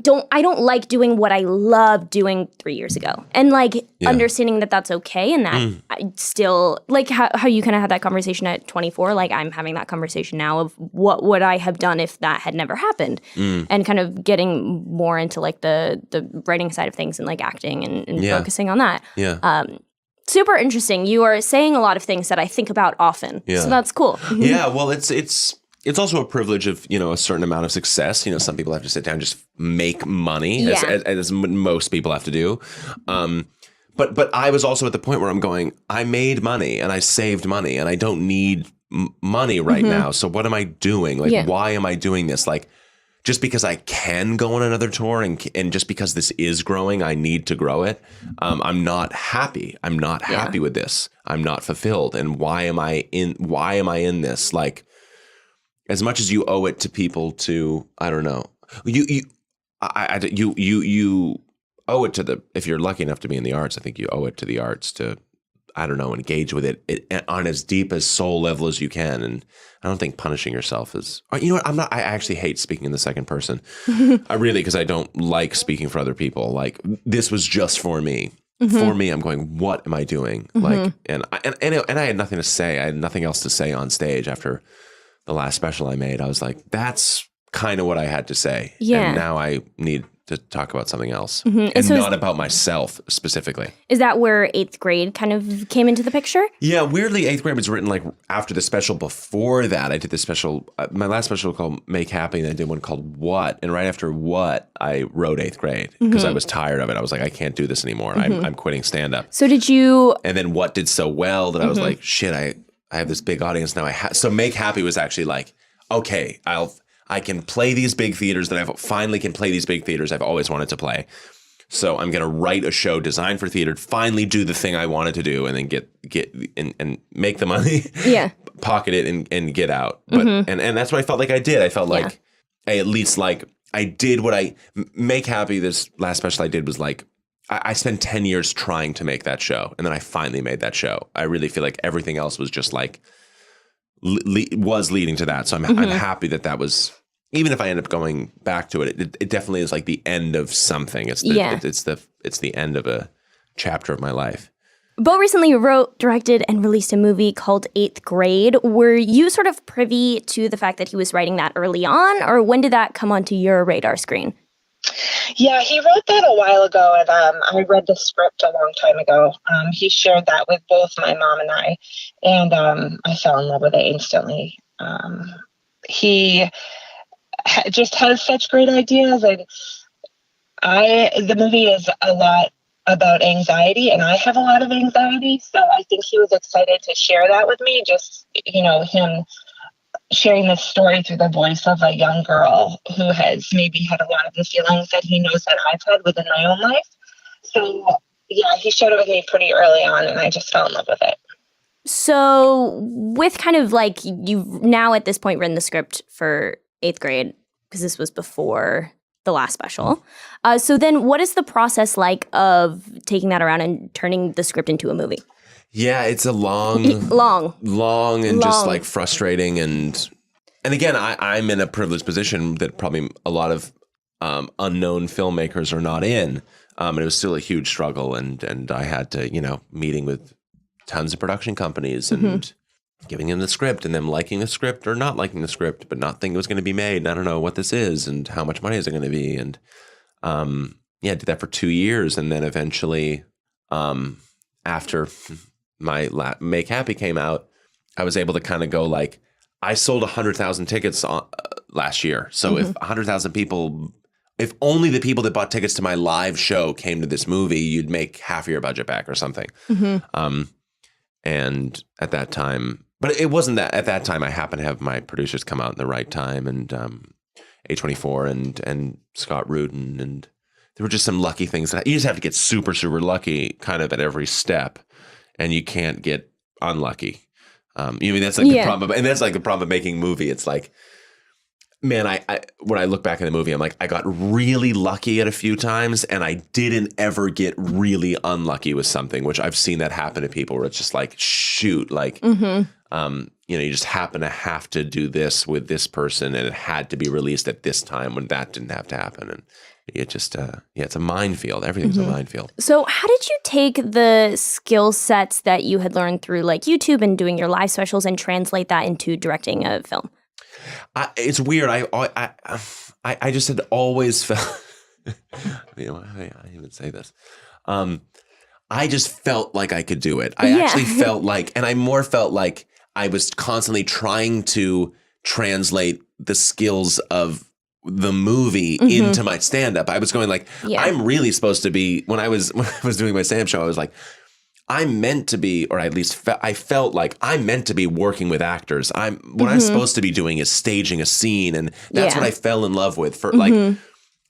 don't like doing what I loved doing 3 years ago, and like understanding that that's okay, and that I still like how you kind of had that conversation at 24. Like, I'm having that conversation now of what would I have done if that had never happened, and kind of getting more into like the writing side of things and like acting and focusing on that. Super interesting. You are saying a lot of things that I think about often, so that's cool. Yeah, well, it's also a privilege of, you know, a certain amount of success. You know, some people have to sit down and just make money, as most people have to do. But I was also at the point where I'm going, I made money and I saved money and I don't need money right now. So what am I doing? Like, why am I doing this? Like, just because I can go on another tour and just because this is growing, I need to grow it. I'm not happy. I'm not happy with this. I'm not fulfilled. And why am I in this? Like, as much as you owe it to people to, I don't know, you owe it to if you're lucky enough to be in the arts, I think you owe it to the arts to, I don't know, engage with it on as deep as soul level as you can. And I don't think punishing yourself is, you know what, I actually hate speaking in the second person. I really, because I don't like speaking for other people. Like, this was just for me. For me, I'm going, what am I doing? Like, and I had nothing to say. I had nothing else to say on stage after the last special I made. I was like, that's kind of what I had to say. Yeah. And now I need to talk about something else. And so not about myself specifically. Is that where 8th grade kind of came into the picture? Yeah, weirdly, 8th grade was written like after the special. Before that, I did the special, my last special called Make Happy, and I did one called What. And right after What, I wrote 8th grade because I was tired of it. I was like, I can't do this anymore. I'm quitting stand-up. So did you... And then What did so well that I was like, shit, I have this big audience now. So Make Happy was actually like, okay, I can play these big theaters that I've finally can play these big theaters I've always wanted to play. So I'm going to write a show designed for theater, finally do the thing I wanted to do, and then get and make the money, pocket it and get out. But and that's what I felt like I did. I felt like I at least like I did what Make Happy. This last special I did was like, I spent 10 years trying to make that show, and then I finally made that show. I really feel like everything else was just like was leading to that. So I'm happy that was, even if I end up going back to it, it definitely is like the end of something. It's the end of a chapter of my life. Bo recently wrote, directed, and released a movie called 8th Grade. Were you sort of privy to the fact that he was writing that early on, or when did that come onto your radar screen? Yeah, he wrote that a while ago, and I read the script a long time ago. He shared that with both my mom and I, and I fell in love with it instantly. He just has such great ideas, and the movie is a lot about anxiety, and I have a lot of anxiety, so I think he was excited to share that with me, just, you know, him sharing this story through the voice of a young girl who has maybe had a lot of the feelings that he knows that I've had within my own life. So, yeah, he shared it with me pretty early on, and I just fell in love with it. So, with kind of like, you've now at this point written the script for 8th Grade, because this was before the last special. So then what is the process like of taking that around and turning the script into a movie? Yeah, it's a long and just like frustrating. And again, I'm in a privileged position that probably a lot of unknown filmmakers are not in. And it was still a huge struggle. And I had to, you know, meeting with tons of production companies and giving them the script and them liking the script or not liking the script, but not thinking it was going to be made. And I don't know what this is and how much money is it going to be. And I did that for 2 years. And then eventually after my Make Happy came out, I was able to kind of go like, I sold 100,000 tickets last year. So if 100,000 people, if only the people that bought tickets to my live show came to this movie, you'd make half of your budget back or something. And at that time, but it wasn't that. At that time, I happened to have my producers come out in the right time, and A24 and Scott Rudin, and there were just some lucky things. You just have to get super, super lucky kind of at every step, and you can't get unlucky. That's like the problem, and that's like the problem of making a movie. It's like, man, I when I look back at the movie, I'm like, I got really lucky at a few times, and I didn't ever get really unlucky with something, which I've seen that happen to people where it's just like, shoot, like, you just happen to have to do this with this person, and it had to be released at this time when that didn't have to happen. And it just, it's a minefield. Everything's a minefield. So how did you take the skill sets that you had learned through like YouTube and doing your live specials and translate that into directing a film? It's weird. I just had always felt, I even say this. I just felt like I could do it. I actually felt like, and I more felt like I was constantly trying to translate the skills of the movie into my stand-up. I was going like, I'm really supposed to be, when I was doing my stand-up show, I was like, I'm meant to be, or at least I felt like I'm meant to be working with actors. What I'm supposed to be doing is staging a scene, and that's what I fell in love with. For like,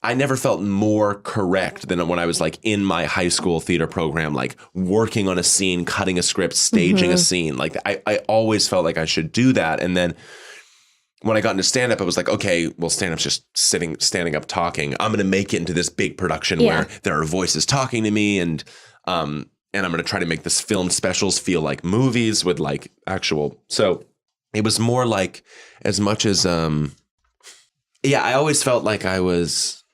I never felt more correct than when I was like in my high school theater program, like working on a scene, cutting a script, staging a scene. Like I always felt like I should do that. And then when I got into stand-up, I was like, okay, well, stand-up's just standing up talking. I'm going to make it into this big production where there are voices talking to me, and I'm going to try to make this film specials feel like movies with like actual. So it was more like, as much as, I always felt like I was,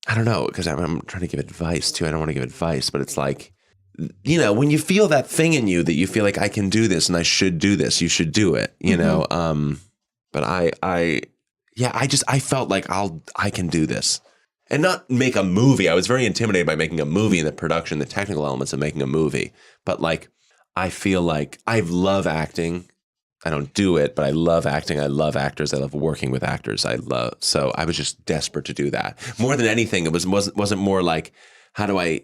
I don't know, because I'm trying to give advice too. I don't want to give advice, but it's like, when you feel that thing in you that you feel like I can do this and I should do this, you should do it, know? But I felt like I can do this. And not make a movie. I was very intimidated by making a movie and the production, the technical elements of making a movie. But like, I feel like I love acting. I don't do it, but I love acting. I love actors. I love working with actors. So I was just desperate to do that. More than anything, it wasn't more like, how do I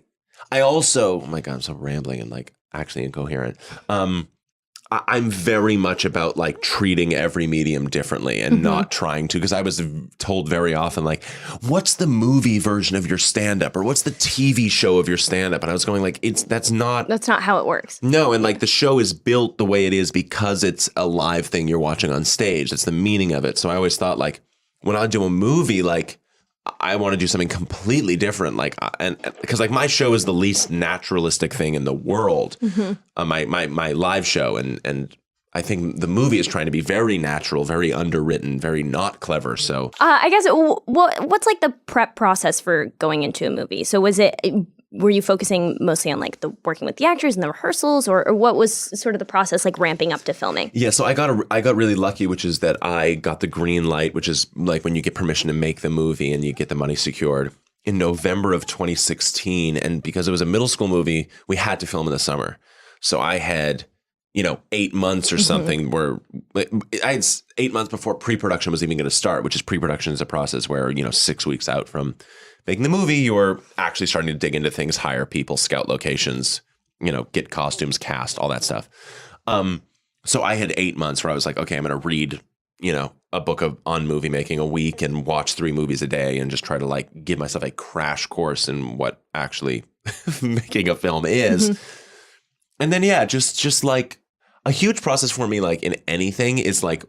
also, oh my God, I'm so rambling and like actually incoherent. I'm very much about like treating every medium differently and not trying to, because I was told very often, like, what's the movie version of your stand-up, or what's the TV show of your stand-up? And I was going like, that's not how it works. No. And like the show is built the way it is because it's a live thing you're watching on stage. That's the meaning of it. So I always thought like, when I do a movie, like, I want to do something completely different, like, and because like my show is the least naturalistic thing in the world, my live show, and I think the movie is trying to be very natural, very underwritten, very not clever. So I guess what's like the prep process for going into a movie? So were you focusing mostly on like the working with the actors and the rehearsals, or what was sort of the process like ramping up to filming? Yeah, so I got really lucky, which is that I got the green light, which is like when you get permission to make the movie and you get the money secured, in November of 2016. And because it was a middle school movie, we had to film in the summer. So I had, 8 months or something where I had 8 months before pre-production was even going to start, which is pre-production is a process where, 6 weeks out from making the movie, you're actually starting to dig into things, hire people, scout locations, get costumes, cast, all that stuff. So I had 8 months where I was like, okay, I'm going to read, a book on movie making a week and watch 3 movies a day and just try to like give myself a crash course in what actually making a film is. And then, just like a huge process for me, like in anything, is like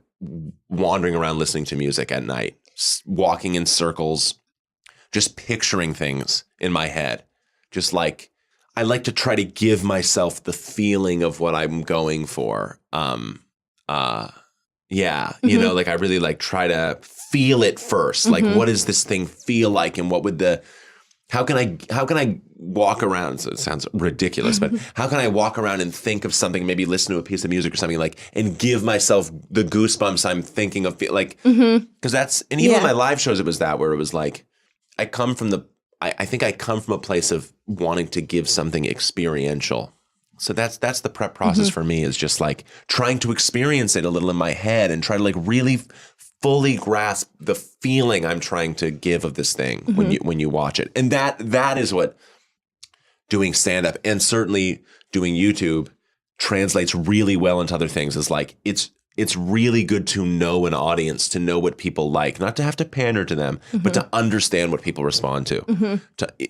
wandering around listening to music at night, walking in circles, just picturing things in my head. Just like, I like to try to give myself the feeling of what I'm going for. Like I really like try to feel it first. Like, what does this thing feel like? And what would how can I walk around? So it sounds ridiculous, but how can I walk around and think of something, maybe listen to a piece of music or something, like, and give myself the goosebumps I'm thinking of, like, because that's, and even in my live shows, it was that, where it was like, I think I come from a place of wanting to give something experiential. So that's the prep process for me, is just like trying to experience it a little in my head and try to like really fully grasp the feeling I'm trying to give of this thing when you watch it. And that is what doing stand-up and certainly doing YouTube translates really well into other things. Is like it's really good to know an audience, to know what people like, not to have to pander to them, but to understand what people respond to.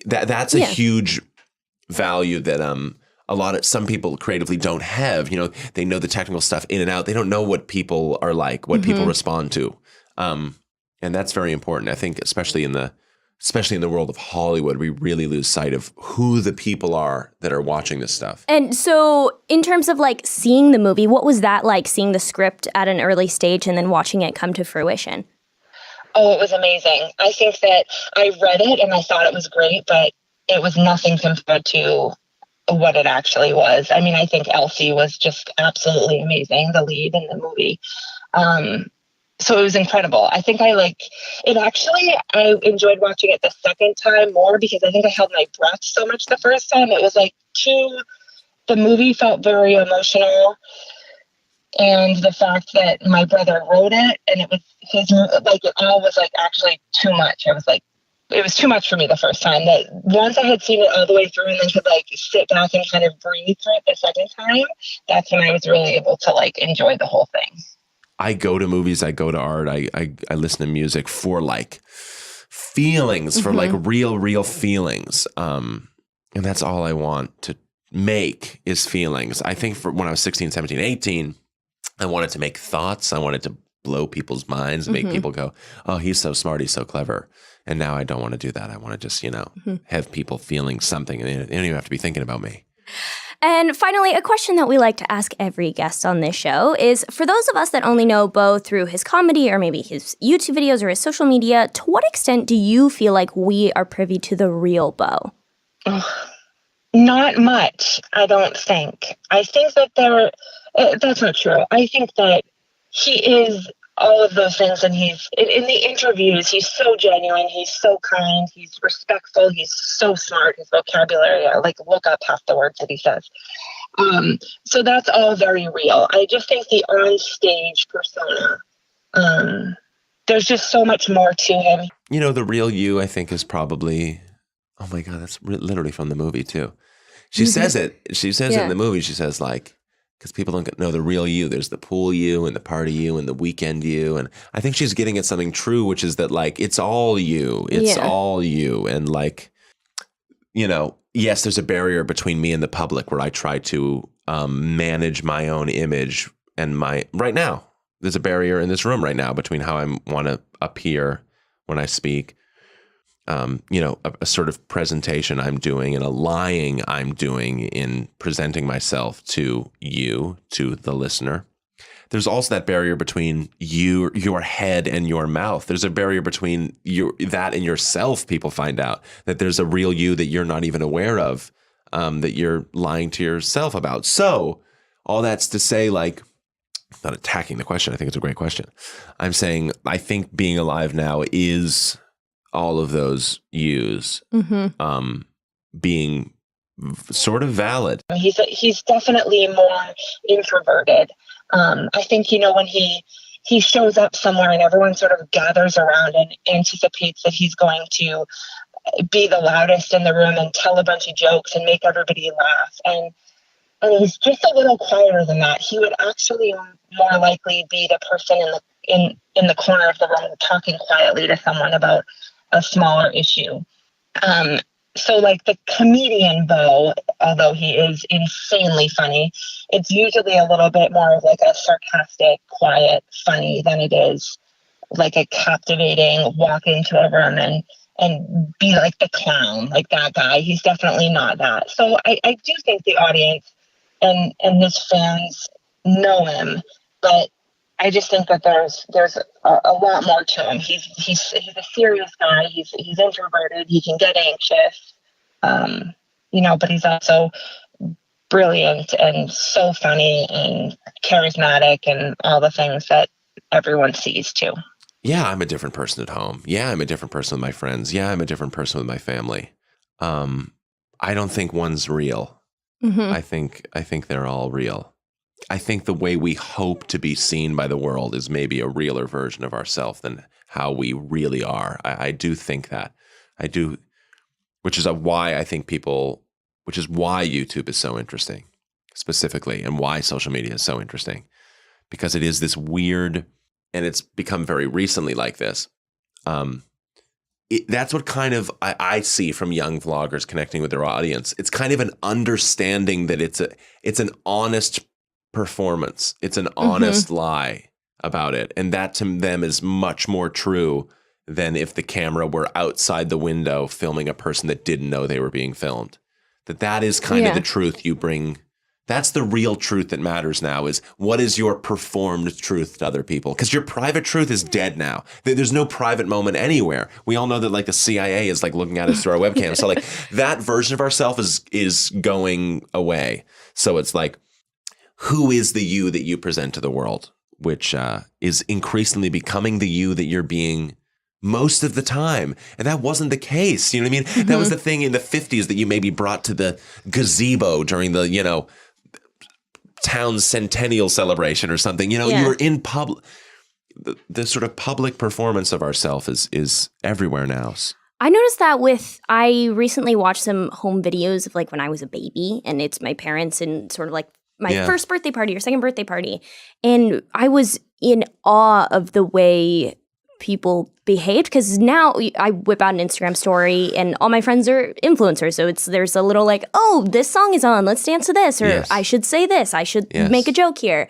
That's a huge value that some people creatively don't have. You know, they know the technical stuff in and out. They don't know what people are like, what people respond to. And that's very important. I think especially in the world of Hollywood, we really lose sight of who the people are that are watching this stuff. And so in terms of like seeing the movie, what was that like, seeing the script at an early stage and then watching it come to fruition? Oh, it was amazing. I think that I read it and I thought it was great, but it was nothing compared to what it actually was. I mean, I think Elsie was just absolutely amazing, the lead in the movie. So it was incredible. I think I enjoyed watching it the second time more because I think I held my breath so much the first time. It was like the movie felt very emotional. And the fact that my brother wrote it and it was it all was like actually too much. I was like, it was too much for me the first time. That once I had seen it all the way through and then could like sit back and kind of breathe through it the second time, that's when I was really able to like enjoy the whole thing. I go to movies, I go to art, I listen to music for like feelings, for like real feelings. And that's all I want to make is feelings. I think for when I was 16, 17, 18, I wanted to make thoughts. I wanted to blow people's minds and make people go, oh, he's so smart, he's so clever. And now I don't want to do that. I want to just, have people feeling something. And they don't even have to be thinking about me. And finally, a question that we like to ask every guest on this show is, for those of us that only know Bo through his comedy or maybe his YouTube videos or his social media, to what extent do you feel like we are privy to the real Bo? Not much, I don't think. I think that that's not true. I think that he is all of those things, and he's in the interviews, he's so genuine, he's so kind, he's respectful, he's so smart, his vocabulary, I like look up half the words that he says. So that's all very real. I just think the on-stage persona, there's just so much more to him. The real you, I think, is probably, oh my God, that's literally from the movie too. She says it. She says it in the movie. She says like, because people don't know the real you. There's the pool you and the party you and the weekend you. And I think she's getting at something true, which is that like, it's all you. It's all you. And like, yes, there's a barrier between me and the public where I try to manage my own image and right now, there's a barrier in this room right now between how I want to appear when I speak. A sort of presentation I'm doing and a lying I'm doing in presenting myself to you, to the listener. There's also that barrier between your head and your mouth. There's a barrier between that and yourself. People find out that there's a real you that you're not even aware of, that you're lying to yourself about. So all that's to say, like, not attacking the question. I think it's a great question. I'm saying I think being alive now is all of those yous being sort of valid. He's definitely more introverted. I think, when he shows up somewhere and everyone sort of gathers around and anticipates that he's going to be the loudest in the room and tell a bunch of jokes and make everybody laugh. And he's just a little quieter than that. He would actually more likely be the person in the corner of the room talking quietly to someone about a smaller issue. So like the comedian Bo, although he is insanely funny, it's usually a little bit more of like a sarcastic, quiet, funny than it is like a captivating walk into a room and be like the clown, like that guy. He's definitely not that. So I do think the audience and his fans know him, but I just think that there's a lot more to him. He's a serious guy. He's introverted. He can get anxious, but he's also brilliant and so funny and charismatic and all the things that everyone sees too. Yeah, I'm a different person at home. Yeah, I'm a different person with my friends. Yeah, I'm a different person with my family. I don't think one's real. I think they're all real. I think the way we hope to be seen by the world is maybe a realer version of ourselves than how we really are. I do think that. I do, which is why I think which is why YouTube is so interesting specifically, and why social media is so interesting, because it is this weird, and it's become very recently like this. That's what kind of I see from young vloggers connecting with their audience. It's kind of an understanding that it's an honest performance. It's an honest lie about it. And that to them is much more true than if the camera were outside the window filming a person that didn't know they were being filmed. That is kind of the truth you bring. That's the real truth that matters now, is what is your performed truth to other people? Because your private truth is dead now. There's no private moment anywhere. We all know that like the CIA is like looking at us through our webcam. So like that version of ourselves is going away. So it's like, who is the you that you present to the world, which is increasingly becoming the you that you're being most of the time. And that wasn't the case. You know what I mean? That was the thing in the 50s that you maybe brought to the gazebo during the, town's centennial celebration or something. You were in public. The sort of public performance of ourself is everywhere now. I noticed that I recently watched some home videos of like when I was a baby, and it's my parents and sort of like my first birthday party or second birthday party. And I was in awe of the way people behaved, because now I whip out an Instagram story and all my friends are influencers. So there's a little like, oh, this song is on, let's dance to this, or I should say this, I should make a joke here.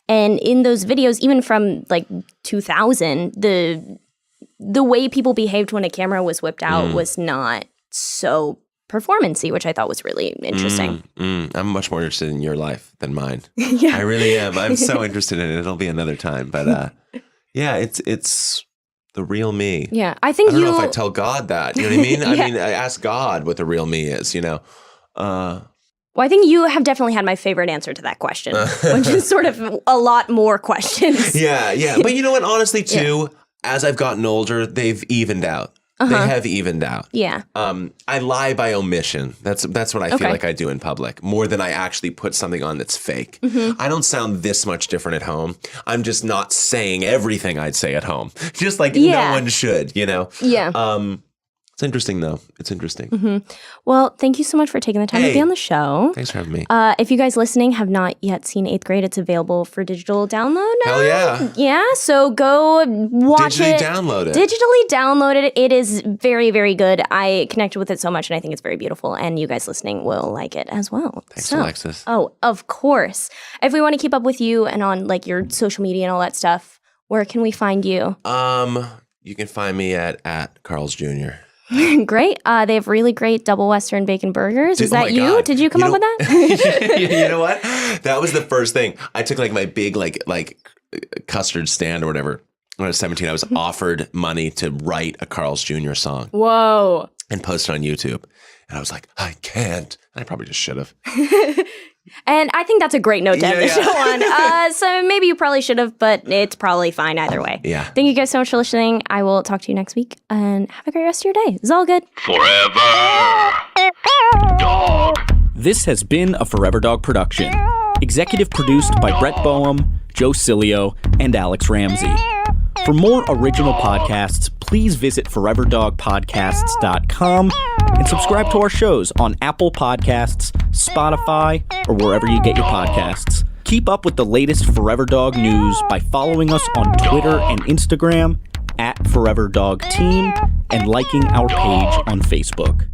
And in those videos, even from like 2000, the way people behaved when a camera was whipped out was not so performance-y, which I thought was really interesting. I'm much more interested in your life than mine. I really am. I'm so interested in it. It'll be another time. But it's the real me. Yeah, I think I don't know if I tell God that. You know what I mean? I mean, I ask God what the real me is, Well, I think you have definitely had my favorite answer to that question, which is sort of a lot more questions. Yeah. But you know what? Honestly, too, as I've gotten older, they've evened out. They have evened out. Yeah. I lie by omission. That's what I feel like I do in public, more than I actually put something on that's fake. I don't sound this much different at home. I'm just not saying everything I'd say at home. Just like no one should, Yeah. It's interesting, though. It's interesting. Well, thank you so much for taking the time to be on the show. Thanks for having me. If you guys listening have not yet seen 8th Grade, it's available for digital download now. Hell yeah. Yeah, so go watch it. Digitally download it. It is very, very good. I connected with it so much, and I think it's very beautiful, and you guys listening will like it as well. Thanks, Alexis. Oh, of course. If we want to keep up with you and on like your social media and all that stuff, where can we find you? You can find me at Carl's Jr. Great. They have really great double Western bacon burgers. Is that you? God. Did you come up with that? You know what? That was the first thing. I took like my big like custard stand or whatever. When I was 17, I was offered money to write a Carl's Jr. song. Whoa. And post it on YouTube. And I was like, I can't. And I probably just should have. And I think that's a great note to end the show on. So maybe you probably should have, but it's probably fine either way. Yeah. Thank you guys so much for listening. I will talk to you next week, and have a great rest of your day. It's all good. Forever Dog. This has been a Forever Dog production. Executive produced by Brett Boehm, Joe Cilio, and Alex Ramsey. For more original podcasts, please visit foreverdogpodcasts.com and subscribe to our shows on Apple Podcasts, Spotify, or wherever you get your podcasts. Keep up with the latest Forever Dog news by following us on Twitter and Instagram @ForeverDogTeam and liking our page on Facebook.